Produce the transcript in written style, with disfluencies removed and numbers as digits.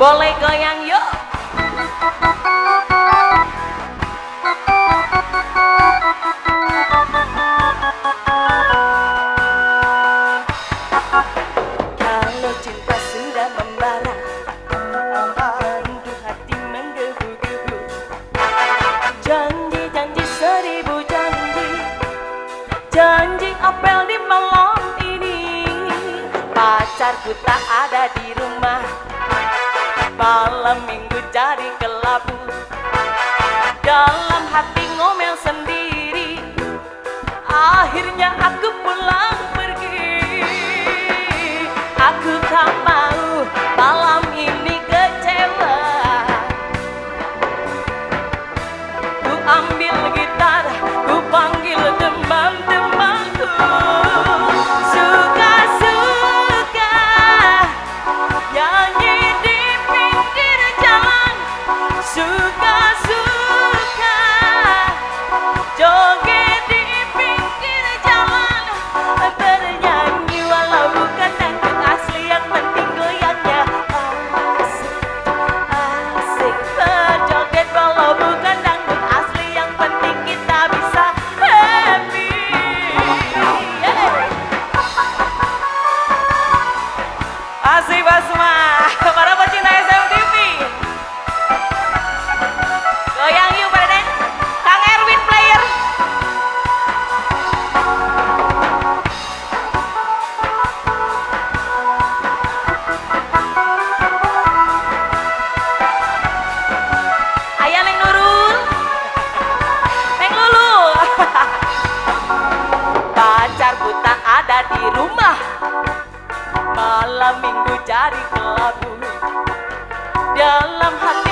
Boleh goyang yuk. Kalau cinta sudah membara, rindu hati menggebu-gebu. Janji-janji seribu janji, janji apel di malam ini. Pacarku tak ada di rumah, malam minggu jadi kelabu. Dalam hati ngomel sendiri, akhirnya aku pulang pergi. Aku tak mau malam ini kecewa. Ku ambil gitar, ku panggil teman-temanku. Suka-suka nyanyi di pinggir jalan, suka-suka joget di pinggir jalan, bernyanyi walau bukan dangdut asli, yang penting goyangnya asik, asik. Berjoget walau bukan dangdut asli, yang penting kita bisa happy. Asik Basma, para pecinta SMTV, goyang yuk pada den. Kang Erwin player. Ayah Neng Nurul, Neng Lulu. Pacarku tak ada di rumah, malam minggu jadi kelabu. Dalam hati